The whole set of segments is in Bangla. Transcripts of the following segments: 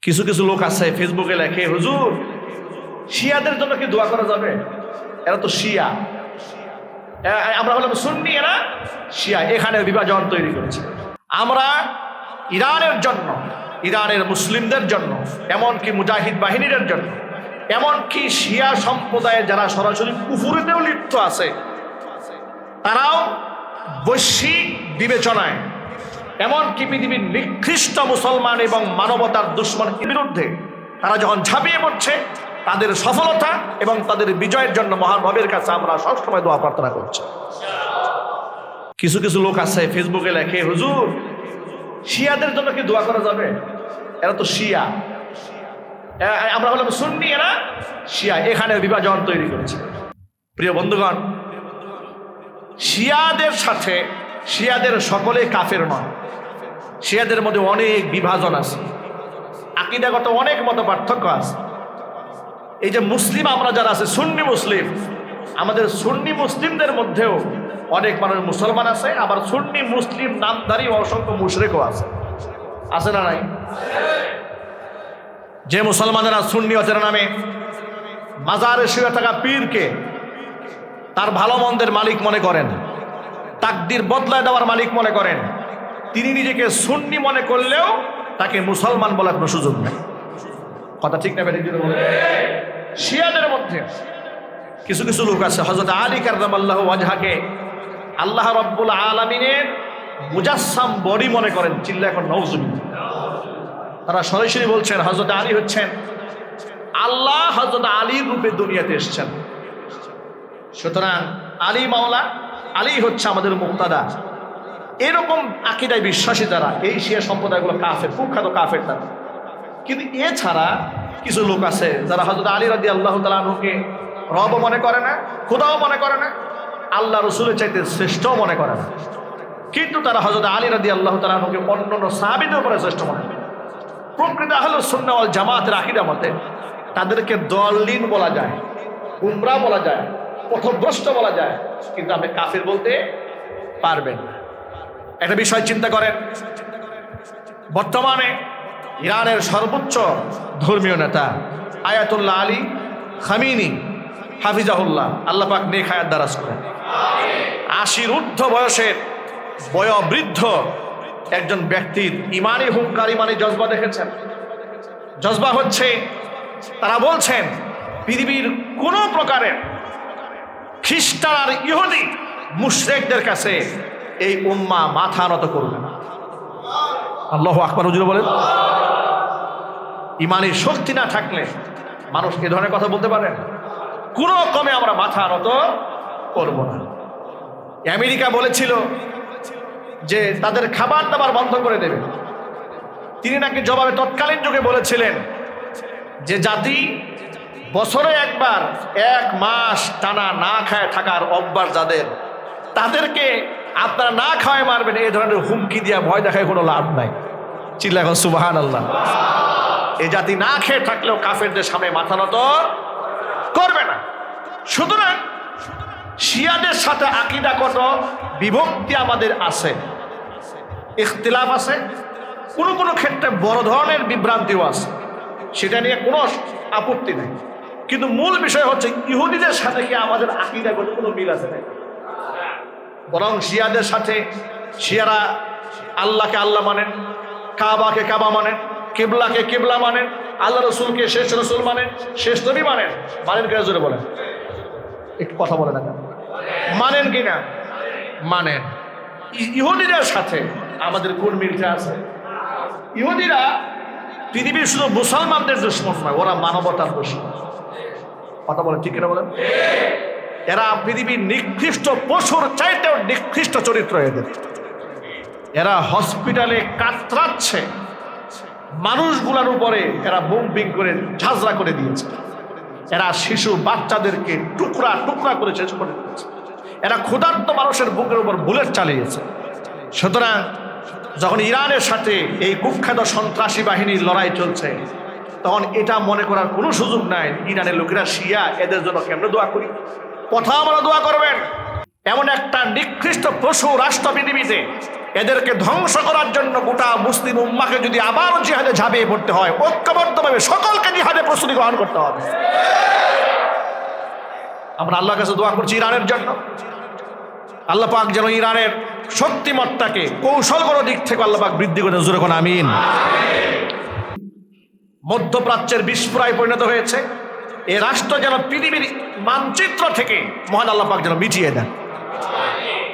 কিছু কিছু লোক আছে ফেসবুকে লেখে, হুজুর শিয়াদের জন্য কি দোয়া করা যাবে? এরা তো শিয়া, আমরা হলাম সুন্নি, এরা শিয়া। এখানে বিভাজন তৈরি করেছে। আমরা ইরানের জন্য, ইরানের মুসলিমদের জন্য, এমনকি মুজাহিদ বাহিনীর জন্য, এমনকি শিয়া সম্প্রদায়ের যারা সরাসরি কুফুরিতেও লিপ্ত আছে, তারাও বৈশ্বিক বিবেচনায়, এমনকি পৃথিবীর নিকৃষ্ট মুসলমান এবং মানবতার দুশ্মনের বিরুদ্ধে তারা যখন ঝাঁপিয়ে পড়ছে, তাদের সফলতা এবং তাদের বিজয়ের জন্য মহান রবের কাছে আমরা সবসময় দোয়া প্রার্থনা করছি। কিছু কিছু লোক আছে ফেসবুকে লেখে, হুজুর শিয়াদের জন্য কি দোয়া করা যাবে? এরা তো শিয়া, আমরা হলাম সুন্নি, এরা শিয়া। এখানে বিভাজন তৈরি করেছে। প্রিয় বন্ধুগণ, শিয়াদের সাথে শিয়াদের সকলে কাফের নয়। শিয়াদের মধ্যে অনেক বিভাজন আছে, আকীদাগত অনেক মত পার্থক্য আছে। এই যে মুসলিম আমরা যারা আছে, সুন্নি মুসলিম, আমাদের সুন্নি মুসলিমদের মধ্যেও অনেক মানুষ মুসলমান আছে, আবার সুন্নি মুসলিম নামধারী অসংখ্য মুশরিকও আছে। আছে না নাই? যে মুসলমানেরা সুন্নিয়তের নামে মাজারে শুয়ে থাকা পীরকে তার ভালো মন্দের মালিক মনে করেন, তাকদির বদলায় দেওয়ার মালিক মনে করেন, তিনি নিজেকে সুন্নি মনে করলেও তাকে মুসলমান বলার কোনো সুযোগ নেই। কথা ঠিক না? শিয়াদের মধ্যে কিছু কিছু লোক আছে, হযরত আলী কাররামাল্লাহু ওয়াজহাকে আল্লাহ রাব্বুল আলামিনের মুজাসসাম বডি মনে করেন। চিল্লা এখন নাউজুবিল্লাহ। তারা সরাসরি বলছেন হযরত আলী হচ্ছেন আল্লাহ, হযরত আলীর রূপে দুনিয়াতে এসেছেন। সুতরাং আলী মাওলা, আলী হচ্ছে আমাদের মুক্তাদা। এরকম আকীদায় বিশ্বাসী যারা, এই শিয়া সম্প্রদায়গুলো কাফের, কুখ্যাত কাফের তারা। কিন্তু এছাড়া কিছু লোক আছে যারা হযরত আলী রাদিয়াল্লাহু তাআলা আনহুকে রব মনে করে না, খোদাও মনে করে না, আল্লাহ রসুলের চাইতে শ্রেষ্ঠও মনে করে না, কিন্তু তারা হযরত আলী রাদিয়াল্লাহু তাআলা আনহুকে অন্যান্য সাহাবীদের উপরে শ্রেষ্ঠ মনে করে। প্রকৃত আহলুস সুন্নাহ ওয়াল জামাতের আকীদা মতে তাদেরকে দলিন বলা যায়, গুমরাহ বলা যায়, পথভ্রষ্ট বলা যায়, কিন্তু আপনি কাফের বলতে পারবেন না। একটা বিষয় চিন্তা করেন, বর্তমানে ইরানের সর্বোচ্চ ধর্মীয় নেতা আয়াতুল্লাহ আলী খামিনি হাফিজাহুল্লাহ, আল্লাহ পাক নেক হায়াত দারাজ করেন, 80 ঊর্ধ্ব বয়সের বয়োবৃদ্ধ একজন ব্যক্তির ইমানি হুঙ্কার, ইমানি জজবা দেখেছেন। জজবা হচ্ছে, তারা বলছেন পৃথিবীর কোনো প্রকারের খ্রিস্টান আর ইহুদি মুশরিকদের কাছে এই উম্মাহ মাথা নত করবে না। আল্লাহু আকবার। হুজুর বলেন, ইমানি শক্তি না থাকলে মানুষ এ ধরনের কথা বলতে পারে না। কোনো কমে আমরা মাথা নত করব না। আমেরিকা বলেছিল যে তাদের খাবার দাবার বন্ধ করে দেবে। তিনি নাকি জবাবে তৎকালীন যুগে বলেছিলেন যে জাতি বছরে একবার 1 মাস টানা না খায় থাকার অভ্যাস যাদের, তাদেরকে আপনারা না খাওয়ায় মারবেন, এই ধরনের হুমকি দিয়া ভয় দেখায় কোনো লাভ নাই। চিল্লা এখন সুবহানাল্লাহ। এই জাতি না খেয়ে থাকলেও কাফেরদের সামনে মাথা নত করবে না। সুতরাং শিয়াদের সাথে আকীদাগত বিভক্তি আমাদের আছে, ইখতিলাফ আছে, কোনো কোনো ক্ষেত্রে বড় ধরনের বিভ্রান্তিও আছে, সেটা নিয়ে কোনো আপত্তি নেই। কিন্তু মূল বিষয় হচ্ছে ইহুদিদের সাথে কি আমাদের আকীদাগত কোনো মিল আছে নাকি? বরং শিয়াদের সাথে শিয়ারা আল্লাহকে আল্লাহ মানেন, কাবাকে কাবা মানেন, কিবলাকে কিবলা মানেন, আল্লাহ রসুলকে শেষ রসুল মানেন, শেষ নবী মানেন। মানেন কিনা জোরে বলেন, একটু কথা বলে না, মানেন কিনা? মানেন। ইহুদিদের সাথে আমাদের কোন মিলটা আছে? ইহুদিরা পৃথিবীর শুধু মুসলমানদের দুশমন নয়, ওরা মানবতার দুশমন। কথা বলেন ঠিক কিনা বলেন? এরা পৃথিবীর নিকৃষ্ট পশুর চাইতেও নিকৃষ্ট চরিত্র এদের। এরা হসপিটালে কাতরাচ্ছে মানুষগুলোর উপরে, এরা বোম্বিং করে ঝাঁঝরা করে দিয়েছে। এরা শিশু বাচ্চাদেরকে টুকরা টুকরা করে শেষ করে দিয়েছে। এরা ক্ষুধার্ত মানুষের বুকের উপর বুলেট চালিয়েছে। সুতরাং যখন ইরানের সাথে এই কুখ্যাত সন্ত্রাসী বাহিনীর লড়াই চলছে, তখন এটা মনে করার কোনো সুযোগ নাই ইরানের লোকেরা শিয়া, এদের জন্য কেমনে দোয়া করি? কোথাও আমরা দোয়া করবেন? এমন একটা নিকৃষ্ট পশু রাষ্ট্র পৃথিবীতে, এদেরকে ধ্বংস করার জন্য গোটা মুসলিম উম্মাকে যদি আবারও জিহাদে ঝাঁপিয়ে পড়তে হয়, ঐক্যবদ্ধভাবে সকলকে জিহাদে প্রস্তুতি গ্রহণ করতে হবে। আমরা আল্লাহর কাছে দোয়া করছি ইরানের জন্য, আল্লাহ পাক যেন ইরানের শক্তিমত্তাকে কৌশলগত দিক থেকে আল্লাহ পাক বৃদ্ধি করে, জোরে কোন আমিন। মধ্যপ্রাচ্যের বিস্ফোরায় পরিণত হয়েছে, এই রাষ্ট্র যেন পৃথিবীর মানচিত্র থেকে মহান আল্লাহ পাক যেন মিটিয়ে দেন।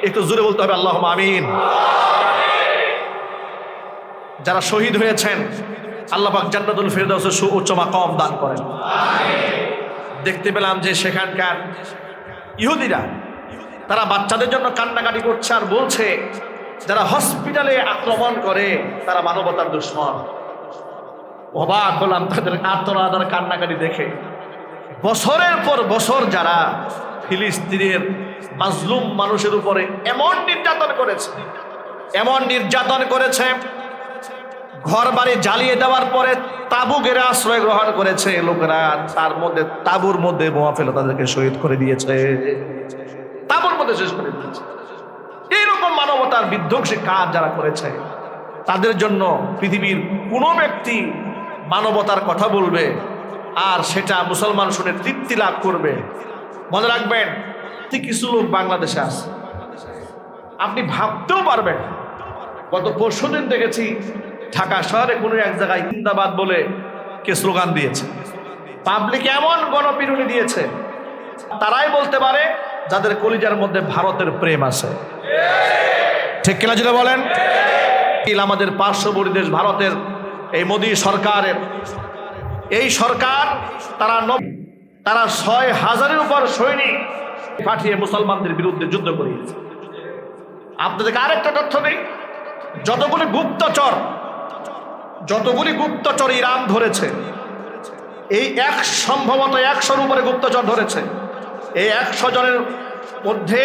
একটু জোরে বলতে হবে আল্লাহুম্মা আমিন। যারা শহীদ হয়েছেন আল্লাহ পাক জান্নাতুল ফিরদাউসের সুউচ্চ মাকাম দান করেন। দেখতে পেলাম যে সেখানকার ইহুদিরা তারা বাচ্চাদের জন্য কান্নাকাটি করছে আর বলছে যারা হসপিটালে আক্রমণ করে তারা মানবতার দুশমন। অবাক হলাম তাদের আর্তনাদ আর কান্নাকাটি দেখে। বছরের পর বছর যারা ফিলিস্তিনের মাজলুম মানুষের উপরে এমন নির্যাতন করেছে, ঘর বাড়ি জ্বালিয়ে দেওয়ার পরে তাবু গেড়ে আশ্রয় গ্রহণ করেছে লোকেরা, তার মধ্যে তাবুর মধ্যে বোমা ফেলে তাদেরকে শহীদ করে দিয়েছে, তাবুর মধ্যে শেষ করে দিয়েছে। এইরকম মানবতার বিধ্বংসী কাজ যারা করেছে তাদের জন্য পৃথিবীর কোনো ব্যক্তি মানবতার কথা বলবে আর সেটা মুসলমান শুনে তৃপ্তি লাভ করবে। মনে রাখবেন, কিছু লোক বাংলাদেশে আছে, আপনি ভাবতেও পারবেন। গত পরশুদিন দেখেছি ঢাকা শহরে কোনো এক জায়গায় জিন্দাবাদ বলে কে স্লোগান দিয়েছে, পাবলিক এমন গণপিটুনি দিয়েছে, তারাই বলতে পারে যাদের কলিজার মধ্যে ভারতের প্রেম আছে। ঠিক কিনা যদি বলেন? আমাদের পার্শ্ববর্তী দেশ ভারতের এই মোদী সরকারের এই সরকার তারা ৬,০০০-এর উপর সৈনিক পাঠিয়ে মুসলমানদের বিরুদ্ধে যুদ্ধ করিয়েছে। আপনাদেরকে আরেকটা তথ্য নেই, যতগুলি গুপ্তচর ইরান ধরেছে, এই সম্ভবত ১০০-র উপরে গুপ্তচর ধরেছে। এই ১০০ জনের মধ্যে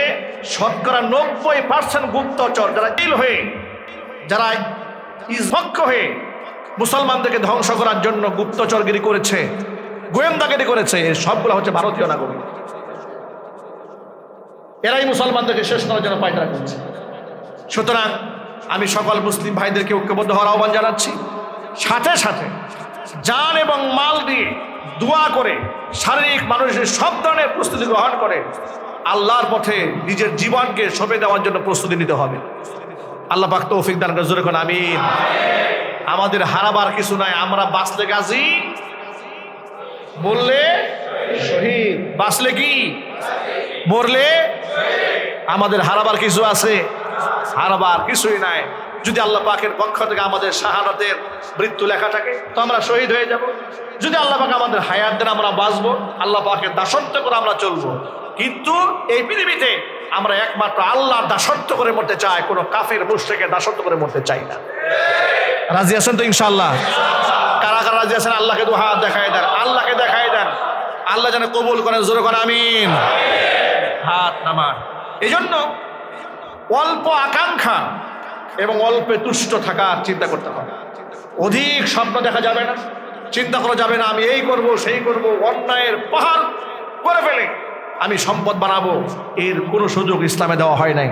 শতকরা ৯০% গুপ্তচর যারা যারা ইসপক্ষ হয়ে মুসলমানদেরকে ধ্বংস করার জন্য গুপ্তচরগিরি করেছে, গোয়েন্দাগিরি করেছে, সবগুলো হচ্ছে ভারতীয় নাগরিক। এরাই মুসলমানদেরকে শেষ করার জন্য পায়তারা করছে। সুতরাং আমি সকল মুসলিম ভাইদেরকে ঐক্যবদ্ধ হওয়ার আহ্বান জানাচ্ছি, সাথে সাথে জান এবং মাল দিয়ে দোয়া করে শারীরিক মানসিক সব ধরনের প্রস্তুতি গ্রহণ করে আল্লাহর পথে নিজের জীবনকে সঁপে দেওয়ার জন্য প্রস্তুতি নিতে হবে। আল্লাহ পাক তৌফিক দান করে, জোরে কোন আমিন। আমাদের হারাবার কিছু নাই, আমরা বাঁচলে গাজী, মরলে শহীদ। বাঁচলে কি, মরলে আমাদের হারাবার কিছু আছে? হারাবার কিছুই নাই। যদি আল্লাহ পাকের পক্ষ থেকে আমাদের শাহাদাতের মৃত্যু লেখা থাকে তো আমরা শহীদ হয়ে যাব। যদি আল্লাহ পাক আমাদের হায়াত দেন আমরা বাঁচবো, আল্লাহ পাকের দাসত্ব করে আমরা চলবো। কিন্তু এই পৃথিবীতে আমরা একমাত্র আল্লাহর দাসত্ব করে মরতে চাই, কোনো কাফের মুশরিকের দাসত্ব করে মরতে চাই না। রাজি আছেন তো ইনশাআল্লাহ? কারা কারা রাজি আছেন? আল্লাহকে দু হাত দেখায় দেন, আল্লাহকে দেখায় দেন, আল্লাহ যেন কবুল করেন, জোরে করেন আমিন। হাত নামান। এই জন্য অল্প আকাঙ্ক্ষা এবং অল্পে তুষ্ট থাকার চিন্তা করতে হবে। অধিক স্বপ্ন দেখা যাবে না, চিন্তা করা যাবে না আমি এই করব সেই করব, অন্যায়ের পাহাড় করে ফেলে আমি সম্পদ বানাবো, এর কোনো সুযোগ ইসলামে দেওয়া হয় নাই।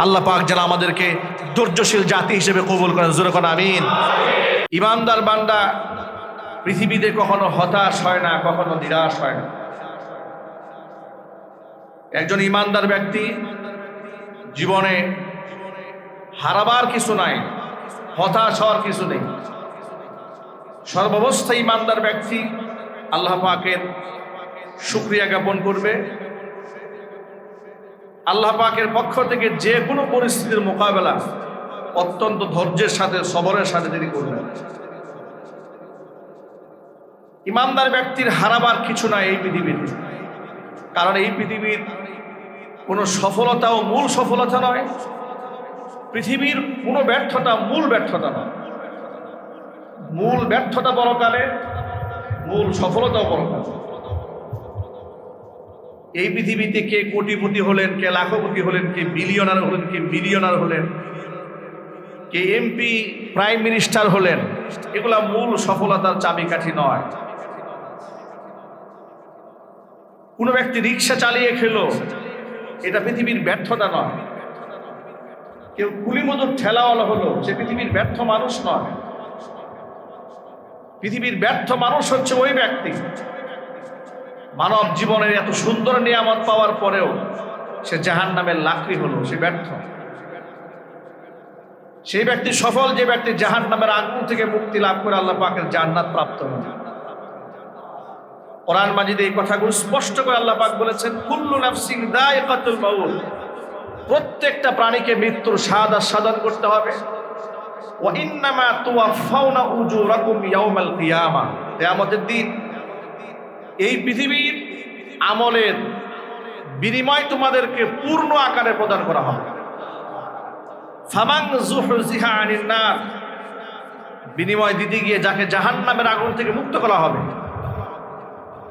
আল্লাহ পাক যেন আমাদেরকে ধৈর্যশীল জাতি হিসেবে কবুল করেন, জোরে করেন আমিন। ইমানদার বান্দা পৃথিবীতে কখনো হতাশ হয় না, কখনো নিরাশ হয় না। একজন ইমানদার ব্যক্তি জীবনে হারাবার কিছু নাই, হতাশ হওয়ার কিছু নেই। সর্বাবস্থায় ইমানদার ব্যক্তি আল্লাহ পাকের শুকরিয়া জ্ঞাপন করবে। আল্লাহ পাকের পক্ষ থেকে যে কোনো পরিস্থিতির মোকাবেলা অত্যন্ত ধৈর্যের সাথে, সবরের সাথে তিনি করবেন। ইমানদার ব্যক্তির হারাবার কিছু নাই এই পৃথিবীতে, কারণ এই পৃথিবীর কোনো সফলতাও মূল সফলতা নয়, পৃথিবীর কোনো ব্যর্থতা মূল ব্যর্থতা নয়। মূল ব্যর্থতা পরকালে, মূল সফলতাও পরকালে। এই পৃথিবীতে কে কোটিপতি হলেন, কে লাখপতি হলেন, কে বিলিয়নার হলেন, কে মিলিয়নার হলেন, কে এমপি প্রাইম মিনিস্টার হলেন, এগুলা মূল সফলতার চাবিকাঠি নয়। কোনো ব্যক্তি রিক্সা চালিয়ে খেলো, এটা পৃথিবীর ব্যর্থতা নয়। কেউ কুলিমজুর ঠেলাওয়ালা হলো, সে পৃথিবীর ব্যর্থ মানুষ নয়। পৃথিবীর ব্যর্থ মানুষ হচ্ছে ওই ব্যক্তি মানব জীবনের এত সুন্দর নিয়ামত পাওয়ার পরেও সে জাহান্নামের লাকড়ি হলো, সে ব্যর্থ। সেই ব্যক্তি সফল যে ব্যক্তি জাহান্নামের আগুন থেকে মুক্তি লাভ করে আল্লাহ পাকের জান্নাত প্রাপ্ত হয়। কোরআন মাজিদে এই কথাগুলো স্পষ্ট করে আল্লাহ পাক বলেছেন, কুল্লু নাফসিন যায়িকাতুল মাউত, প্রত্যেকটা প্রাণীকে মৃত্যুর স্বাদ আস্বাদন করতে হবে। ওয়া ইন্নামা তুওয়াফাউনা উজুরাকুম ইয়াউমাল কিয়ামা, কিয়ামতের দিন এই পৃথিবীর আমলের বিনিময় তোমাদেরকে পূর্ণ আকারে প্রদান করা হবে। ফামান যুহজিহা আনিন নার, বিনিময় দিতে গিয়ে যাকে জাহান্নামের আগুন থেকে মুক্ত করা হবে।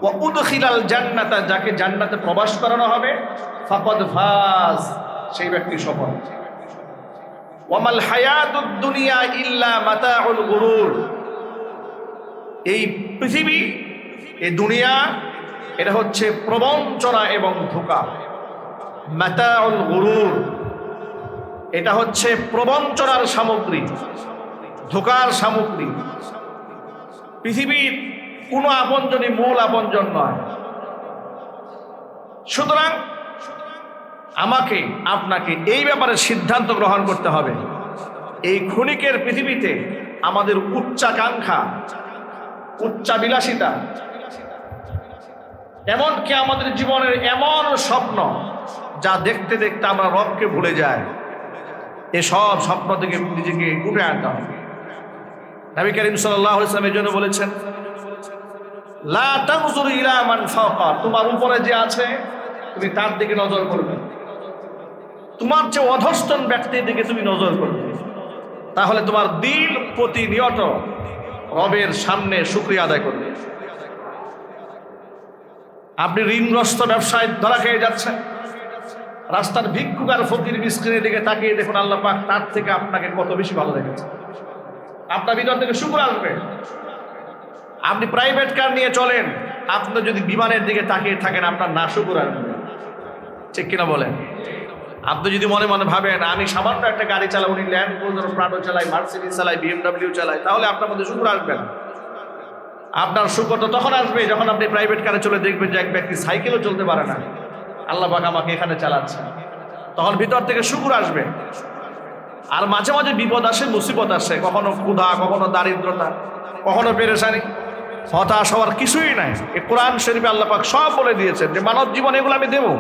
ওয়া উদখিলাল জান্নাতা, যাকে জান্নাতে প্রবেশ করানো হবে। ফাকাদ ফাজ, সেই ব্যক্তি সফল। ওয়ামাল হায়াতুদ দুনিয়া ইল্লা মাতাউল গুরুর, এই পৃথিবী, এই দুনিয়া, এটা হচ্ছে প্রবঞ্চনা এবং ধোঁকা। মাতাউল গুরুর, এটা হচ্ছে প্রবঞ্চনার সামগ্রী, ধোঁকার সামগ্রী। পৃথিবীর কোনো আপনজনই মূল আপনজন নয়। সুতরাং আমাকে আপনাকে এই ব্যাপারে সিদ্ধান্ত গ্রহণ করতে হবে। এই ক্ষণিকের পৃথিবীতে আমাদের উচ্চাকাঙ্ক্ষা, উচ্চাবিলাসিতা, এমনকি আমাদের জীবনের এমন স্বপ্ন যা দেখতে দেখতে আমরা রবকে ভুলে যাই, এসব স্বপ্ন থেকে নিজেকে উঠে আনতে হবে। নবী করিম সাল্লাল্লাহু আলাইহি ওয়াসাল্লাম এর জন্য বলেছেন, লা তানজুর ইলা মান ফাওকা, তোমার উপরে যে আছে তুমি তার দিকে নজর করবে। তোমার যে অধস্তন ব্যক্তির দিকে তুমি নজর করবে, তাহলে তোমার দিল প্রতিনিয়ত রবের সামনে শুকরিয়া আদায় করবে। আপনি ঋণগ্রস্ত ব্যবসায় ধরা খেয়ে যাচ্ছেন, রাস্তার ভিক্ষুক আর ফকির মিসকিনের দিকে তাকিয়ে দেখুন আল্লাহ পাক তার থেকে আপনাকে কত বেশি ভালো রেখেছে। আপনার ভিতর থেকে শুকর আসবে। আপনি প্রাইভেট কার নিয়ে চলেন, আপনি যদি বিমানের দিকে তাকিয়ে থাকেন আপনার না শুকর আসবে, ঠিক কিনা বলেন? আপনি যদি মনে মনে ভাবেন আমি সামান্য একটা গাড়ি চালাই, উনি ল্যান্ড ক্রুজার প্রাডো চালাই, মার্সিডিজ চালাই, বিএমডব্লিউ চালাই, তাহলে আপনার মধ্যে শুকর আসবে না। আপনার শুকর তো তখন আসবে যখন আপনি প্রাইভেট কারে চলে দেখবেন যে এক ব্যক্তি সাইকেলও চলতে পারে না, আল্লাহ পাক আমাকে এখানে চালাচ্ছে, তখন ভিতর থেকে শুকর আসবে। আর মাঝে মাঝে বিপদ আসে, মুসিবত আসে, কখনো ক্ষুধা, কখনো দারিদ্রতা, কখনো পেরেশানি, হতাশ হওয়ার কিছুই নাই। এই কোরআন শরীফে আল্লাহ পাক সব বলে দিয়েছেন যে মানব জীবন এগুলো আমি দেবো,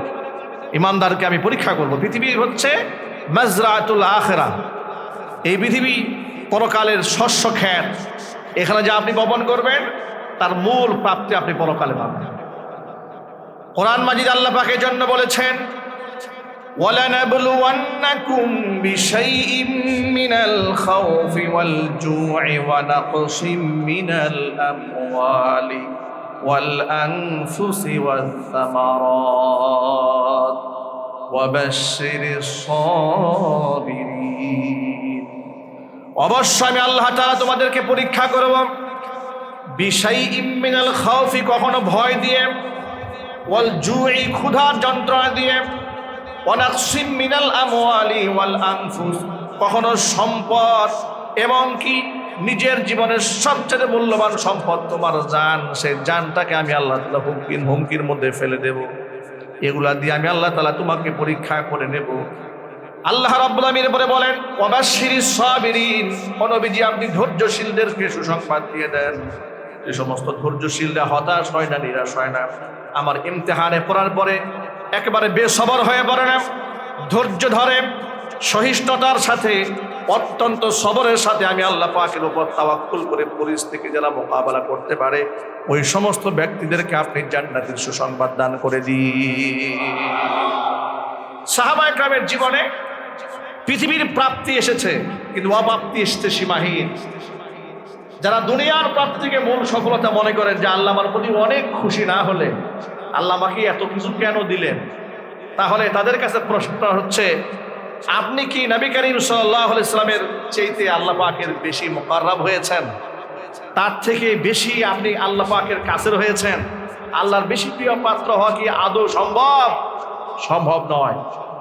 ইমানদারকে আমি পরীক্ষা করব। পৃথিবী হচ্ছে মাজরাতুল আখিরা, এই পৃথিবী পরকালের শস্য ক্ষেত। এখানে যা আপনি বপন করবেন তার মূল প্রাপ্তি আপনি পরকালে পাবেন। কোরআন মাজিদ আল্লাহ পাকের জন্য বলেছেন, وَلَنَبْلُوَنَّكُمْ بِشَيْءٍ مِّنَ الْخَوْفِ وَالْجُوعِ وَنَقْصٍ مِّنَ الْأَمْوَالِ وَالْأَنفُسِ وَالثَّمَرَاتِ وَبَشِّرِ الصَّابِرِينَ। অবশ্যই আমি আল্লাহ তাআলা তোমাদেরকে পরীক্ষা করব। বিশাইইম মিনাল খাউফি, কখনো ভয় দিয়ে, ওয়াল জুই, ক্ষুধার যন্ত্রণা দিয়ে, ওয়ানাকসিম মিনাল আমওয়ালি ওয়াল আনফুস, কখনো সম্পদ এবং কি নিজের জীবনের সবচেয়ে মূল্যবান সম্পদ তোমার জান, সেই জানটাকে আমি আল্লাহ তাআলা হুমকির মধ্যে ফেলে দেব। এগুলা দিয়ে আমি আল্লাহ তাআলা তোমাকে পরীক্ষা করে নেব। আল্লাহ রাব্বুল আমিন পরে বলেন, ওয়াবাশশিরিস সাবিরিন, ও নবীজি আপনি ধৈর্যশীলদেরকে সুসংবাদ দিয়ে দেন। যে সমস্ত ধৈর্যশীলরা হতাশ হয় না, নিরাশ হয় না, আমার ইমতিহানে পড়ার পরে একেবারে বেসবর হয়ে পড়ে না, ধৈর্য ধরে সহিষ্ণুতার সাথে, অত্যন্ত সবরের সাথে আমি আল্লাহ পাকের উপর তাওয়াক্কুল করে পরিস্থিতি যারা মোকাবেলা করতে পারে, ওই সমস্ত ব্যক্তিদেরকে আপনি জান্নাতের সুসংবাদ দান করে দিন। সাহাবায়ে কেরামের জীবনে পৃথিবীর প্রাপ্তি এসেছে, কিন্তু অপ্রাপ্তি এসেছে সীমাহীন। যারা দুনিয়ার প্রাপ্তিকে মূল সফলতা মনে করেন, যে আল্লাহ আমার প্রতি অনেক খুশি না হলে আল্লাহ আমাকে এত কিছু কেন দিলেন, তাহলে তাদের কাছে প্রশ্ন হচ্ছে, আপনি কি নবী করিম সাল্লাল্লাহু আলাইহি ওয়াসাল্লামের চাইতে আল্লাহ পাকের বেশি মুকাররব হয়েছেন? তার থেকে বেশি আপনি আল্লাহ পাকের কাছের হয়েছেন? আল্লাহর বেশি প্রিয় পাত্র হওয়া কি আদৌ সম্ভব? সম্ভব নয়।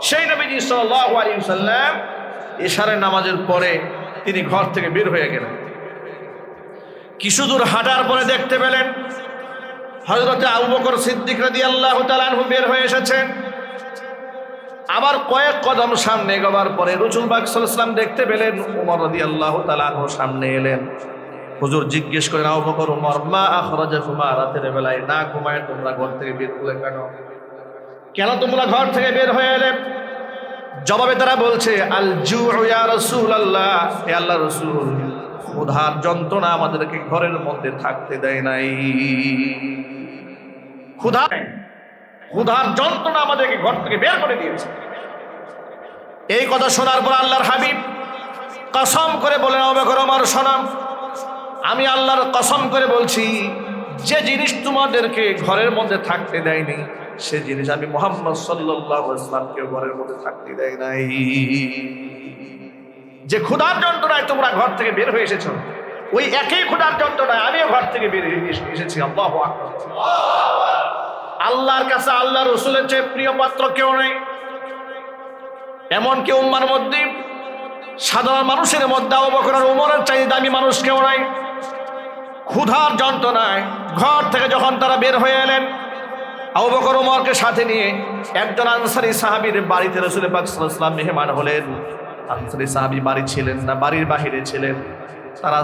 সেই নবীজি সাল্লাল্লাহু আলাইহি ওয়াসাল্লাম ইশারের নামাজের পরে তিনি ঘর থেকে বের হয়ে গেলেন। কিছু দূর হাঁটার পরে দেখতে পেলেন হযরত আবু বকর সিদ্দিক রাদিয়াল্লাহু তাআলা আনহু বের হয়ে এসেছেন। আবার কয়েক কদম সামনে এগোবার পরে রাসূল পাক সাল্লাল্লাহু আলাইহি ওয়াসাল্লাম দেখতে পেলেন ওমর রাদিয়াল্লাহু তাআলা আনহু সামনে এলেন। হুজুর জিজ্ঞেস করেন, আবু বকর, ওমর, মা আখরাজাকুমা, রাতের বেলায় না ঘুমায় তোমরা ঘর থেকে বের হলে কেন? কেন তোমরা ঘর থেকে বের হয়ে এলে? জবাবে তারা বলছে, আল জুউ ইয়া রাসূলুল্লাহ, হে আল্লাহর রাসূল, ক্ষুধার যন্ত্রণা আমাদেরকে ঘরের মধ্যে থাকতে দেয় নাই। ক্ষুধার যন্ত্রণা আমাদেরকে ঘর থেকে বের করে দিয়েছে। এই কথা শোনার পর আল্লাহর হাবিব কসম করে বলেন, আবু বকর, ওমর, শোনো, আমি আল্লাহর কসম করে বলছি, যে জিনিস তোমাদেরকে ঘরের মধ্যে থাকতে দেয়নি সে জিনিস আমি মুহাম্মদ সাল্লাল্লাহু আলাইহি ওয়াসাল্লামকে ঘরের মধ্যে থাকতে দেয় নাই। যে ক্ষুধার যন্ত্রণায় তোমরা ঘর থেকে বের হয়ে এসেছো, ওই একই ক্ষুধার যন্ত্রণায় আমিও ঘর থেকে বের হয়ে এসেছি। আল্লাহু আকবার। আল্লাহর কাছে আল্লাহ রাসূলের চেয়ে প্রিয় পাত্র কেউ নেই। এমনকি উম্মার মধ্যে সাধারণ মানুষের মধ্যে আবু বকর আর ওমরের চাইতে দামি মানুষ কেউ নাই। ক্ষুধার যন্ত্রণায় ঘর থেকে যখন তারা বের হয়ে এলেন, আবু বকর ওমরকে সাথে নিয়ে একজন আনসারী সাহাবীর বাড়িতে রাসূল পাক সাল্লাল্লাহু আলাইহি ওয়াসাল্লাম মেহমান হলেন। আনসারী সাহাবী বাড়ি ছিলেন না, বাড়ির বাহিরে ছিলেন। তারা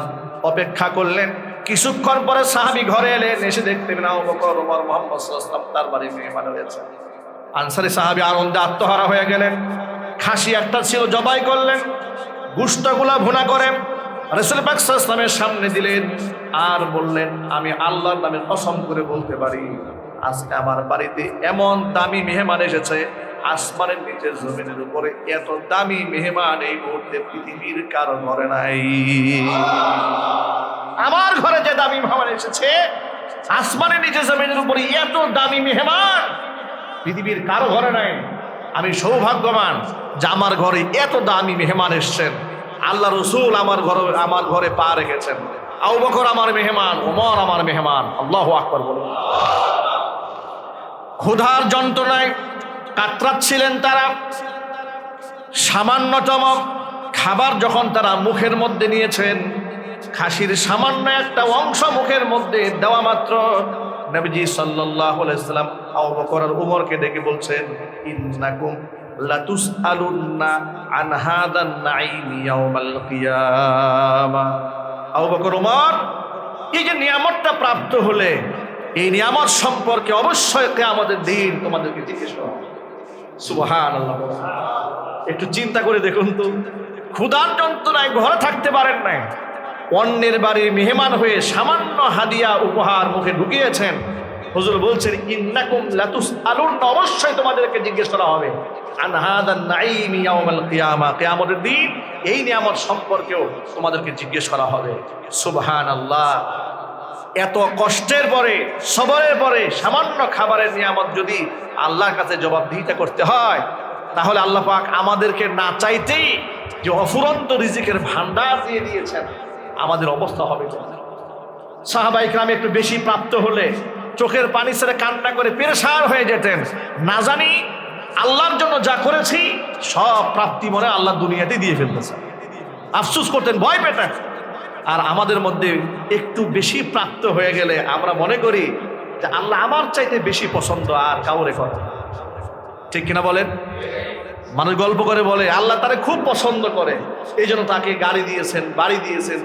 অপেক্ষা করলেন। কিছুক্ষণ পরে সাহাবী ঘরে এলেন। এসে দেখতে পেলেন আবু বকর, ওমর, মুহাম্মদ সাল্লাল্লাহু আলাইহি ওয়াসাল্লাম তার বাড়ি মেহমান হয়েছে। আনসারী সাহাবী আনন্দে আত্মহারা হয়ে গেলেন। খাসি একটা ছিল, জবাই করলেন, গোশতগুলা ভুনা করে রাসূল পাক সাল্লাল্লাহু আলাইহি ওয়াসাল্লামের সামনে দিলেন আর বললেন, আমি আল্লাহর নামে কসম করে বলতে পারি, আজকে আমার বাড়িতে এমন দামি মেহমান এসেছে, আসমানের নিচে জমিনের উপরে এত দামি মেহমান এই মুহূর্তে পৃথিবীর কারো ঘরে নাই। আমার ঘরে যে দামি মেহমান এসেছে, আসমানের নিচে জমিনের উপরে এত দামি মেহমান পৃথিবীর কারো ঘরে নাই। আমি সৌভাগ্যবান যে আমার ঘরে এত দামি মেহমান এসেছেন। আল্লাহ রাসূল আমার ঘরে পা রেখেছেন। আবু বকর আমার মেহমান, ওমর আমার মেহমান। আল্লাহু আকবার বলুন। ক্ষুধার যন্ত্রণায় কাতরাচ্ছিলেন তারা। সামান্যতম খাবার যখন তারা মুখের মধ্যে নিয়েছেন, খাসির সামান্য একটা অংশ মুখের মধ্যে দেওয়া মাত্র নবীজি সাল্লাল্লাহু আলাইহি ওয়াসাল্লাম আবু বকর আর ওমরকে ডেকে বলছেন, ইন্নাকুম লাতুসআলুন্না আন হাদান নাঈম ইয়াউমাল কিয়ামা। আবু বকর, ওমর, এই যে নিয়ামতটা প্রাপ্ত হলে, এই নিয়ামত সম্পর্কে অবশ্যই কিয়ামতের দিন তোমাদেরকে জিজ্ঞেস করা হবে। সুবহানাল্লাহ। একটু চিন্তা করে দেখুন তো, ক্ষুধার যন্ত্রণায় ঘরে থাকতে পারেন নাই, অন্যের বাড়ির মেহমান হয়ে সামান্য হাদিয়া উপহার মুখে ঢুকিয়েছেন। হুজুর বলছেন, ইন্নাকুম লাতুসআলুন্না, অবশ্যই তোমাদেরকে জিজ্ঞেস করা হবে আন হাদান নাঈম ইয়াউমাল কিয়ামা, কিয়ামতের দিন এই নিয়ামত সম্পর্কেও তোমাদেরকে জিজ্ঞেস করা হবে। সুবহানাল্লাহ। এত কষ্টের পরে, সবরের পরে সামান্য খাবারের নিয়ামত যদি আল্লাহর কাছে জবাবদিহিতা করতে হয়, তাহলে আল্লাহ পাক আমাদেরকে না চাইতেই যে অফুরন্ত রিজিকের ভান্ডার দিয়ে দিয়েছেন, আমাদের অবস্থা হবে। সাহাবায়ে কেরাম একটু বেশি প্রাপ্ত হলে চোখের পানি ছেড়ে কান্না করে পেরেশান হয়ে যেতেন। না জানি আল্লাহর জন্য যা করেছি সব প্রাপ্তি মনে আল্লাহ দুনিয়াতে দিয়ে ফেলতেছে, আফসোস করতেন, ভয় পেতেন। আর আমাদের মধ্যে একটু বেশি প্রাপ্ত হয়ে গেলে আমরা মনে করি যে আল্লাহ আমার চাইতে বেশি পছন্দ আর কাউরে করে। ঠিক কিনা বলেন? মানুষ গল্প করে বলে আল্লাহ তারে খুব পছন্দ করে, এই জন্য তাকে গাড়ি দিয়েছেন, বাড়ি দিয়েছেন,